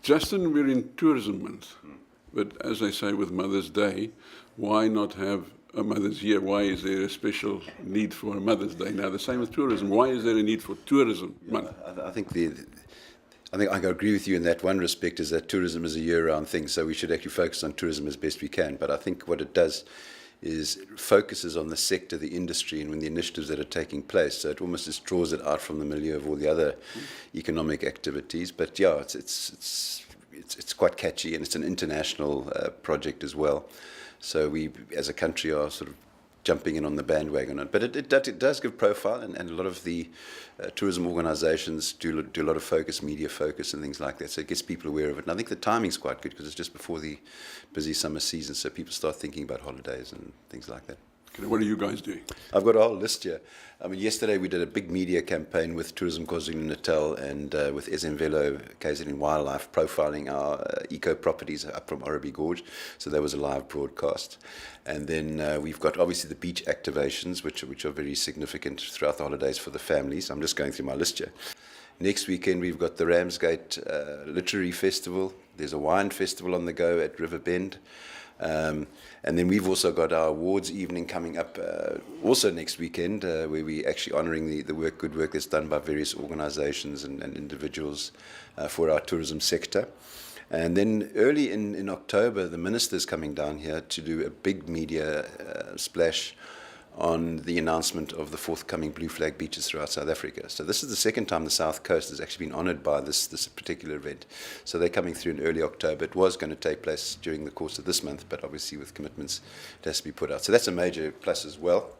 Justin, we're in tourism month, but as I say with Mother's Day, why not have a Mother's Year? Why is there a special need for a Mother's Day? Now, the same with tourism. Why is there a need for tourism month? I think I agree with you in that one respect is that tourism is a year-round thing, so we should actually focus on tourism as best we can. But I think what it does is focuses on the sector, the industry, and when the initiatives that are taking place. So it almost just draws it out from the milieu of all the other economic activities. But yeah, it's quite catchy, and it's an international project as well. So we, as a country, are sort of jumping in on the bandwagon on it. But it does give profile, and a lot of the tourism organisations do a lot of focus, media focus and things like that. So it gets people aware of it. And I think the timing's quite good because it's just before the busy summer season, so people start thinking about holidays and things like that. Okay, what are you guys doing? I've got a whole list here. I mean, yesterday we did a big media campaign with Tourism KwaZulu-Natal and with SM Velo, KZN Wildlife, profiling our eco properties up from Orabi Gorge. So that was a live broadcast. And then we've got obviously the beach activations, which are very significant throughout the holidays for the families. I'm just going through my list here. Next weekend we've got the Ramsgate Literary Festival. There's a wine festival on the go at Riverbend. And then we've also got our awards evening coming up also next weekend, where we're actually honouring the good work that's done by various organisations and individuals for our tourism sector. And then early in October, the minister's coming down here to do a big media splash on the announcement of the forthcoming blue flag beaches throughout South Africa. So this is the second time the South Coast has actually been honoured by this particular event. So they're coming through in early October. It was going to take place during the course of this month, but obviously with commitments it has to be put out. So that's a major plus as well.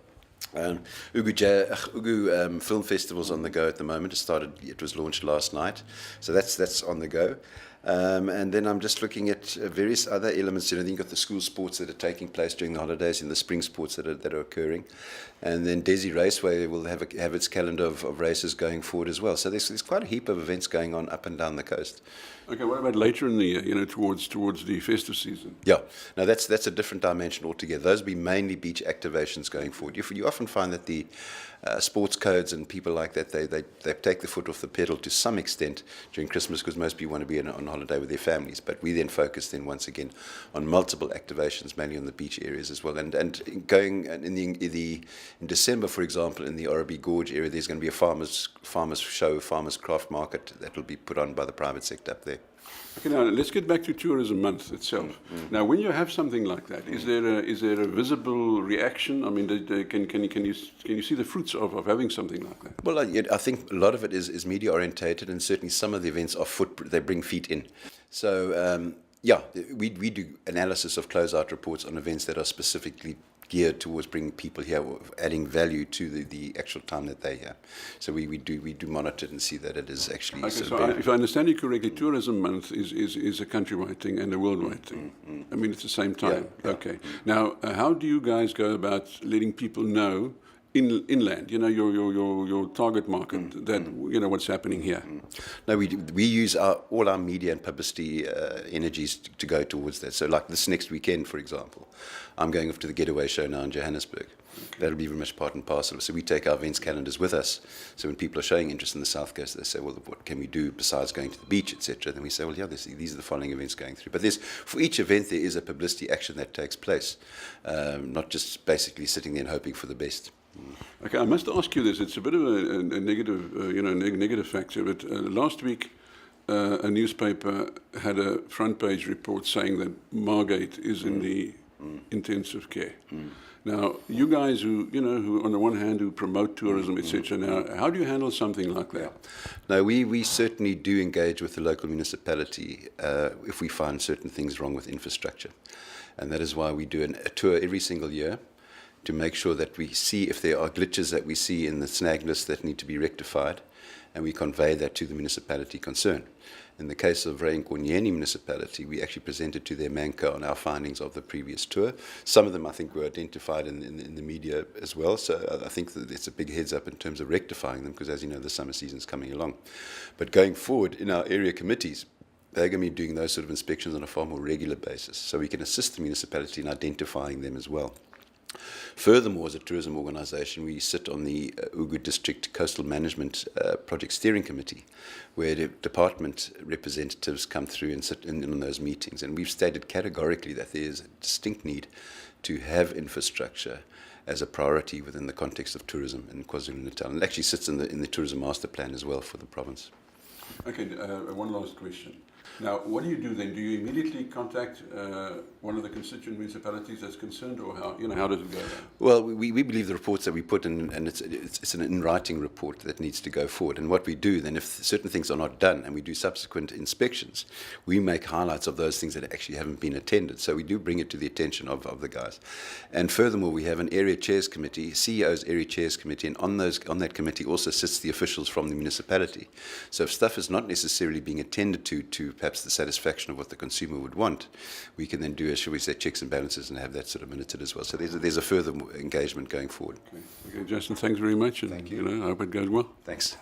Ugu Film Festival's on the go at the moment. It was launched last night. So that's on the go. And then I'm just looking at various other elements. You know, you've got the school sports that are taking place during the holidays and the spring sports that are occurring. And then Desi Raceway will have its calendar of races going forward as well. So there's quite a heap of events going on up and down the coast. Okay, what about later in the year, you know, towards the festive season? Yeah, now that's a different dimension altogether. Those will be mainly beach activations going forward. You often find that the sports codes and people like that, they take the foot off the pedal to some extent during Christmas because most people want to be on holiday with their families. But we then focus then once again on multiple activations, mainly on the beach areas as well. And going in December, for example, in the Orabi Gorge area, there's going to be a farmers show, farmers craft market that will be put on by the private sector up there. Okay, now let's get back to tourism month itself. Now, when you have something like that, is there a visible reaction? I mean, can you see the fruits of having something like that? Well, I think a lot of it is media orientated, and certainly some of the events are they bring feet in. So yeah, we do analysis of closeout reports on events that are specifically geared towards bringing people here, adding value to the actual time that they're here. So we do monitor it and see that it is actually. Okay, so if I understand you correctly, Tourism Month is a countrywide thing and a worldwide thing. I mean, it's the same time. Yeah. Okay. Now, how do you guys go about letting people know inland, you know, your target market, that you know what's happening here? No, we use all our media and publicity energies to go towards that. So like this next weekend, for example, I'm going off to the Getaway Show now in Johannesburg. That'll be very much part and parcel. So we take our events calendars with us. So when people are showing interest in the South Coast, they say, well, what can we do besides going to the beach, etc.? Then we say, well, yeah, these are the following events going through. But for each event, there is a publicity action that takes place, not just basically sitting there and hoping for the best. Okay, I must ask you this. It's a bit of a negative, negative factor. But last week, a newspaper had a front page report saying that Margate is in the intensive care. Now, you guys who on the one hand who promote tourism, etc. Now, how do you handle something like that? No, we certainly do engage with the local municipality if we find certain things wrong with infrastructure, and that is why we do a tour every single year, to make sure that we see if there are glitches that we see in the snag list that need to be rectified, and we convey that to the municipality concerned. In the case of Rainkonyeni municipality, we actually presented to their MANCO on our findings of the previous tour. Some of them, I think, were identified in the media as well, so I think that it's a big heads up in terms of rectifying them, because as you know, the summer season's coming along. But going forward, in our area committees, they're going to be doing those sort of inspections on a far more regular basis, so we can assist the municipality in identifying them as well. Furthermore, as a tourism organisation, we sit on the Ugu District Coastal Management Project Steering Committee, where the department representatives come through and sit in those meetings. And we've stated categorically that there is a distinct need to have infrastructure as a priority within the context of tourism in KwaZulu-Natal. And it actually sits in the tourism master plan as well for the province. Okay, one last question. Now, what do you do then? Do you immediately contact one of the constituent municipalities that's concerned, or how does it go then? Well, we believe the reports that we put in, and it's an in-writing report that needs to go forward. And what we do then, if certain things are not done, and we do subsequent inspections, we make highlights of those things that actually haven't been attended. So we do bring it to the attention of the guys. And furthermore, we have an area chairs committee, CEO's area chairs committee, and on that committee also sits the officials from the municipality. So if stuff is not necessarily being attended to perhaps the satisfaction of what the consumer would want, we can then do, shall we say, checks and balances and have that sort of minuted as well. So there's a further engagement going forward. Okay, Jason, thanks very much. And, Thank you. I hope it goes well. Thanks.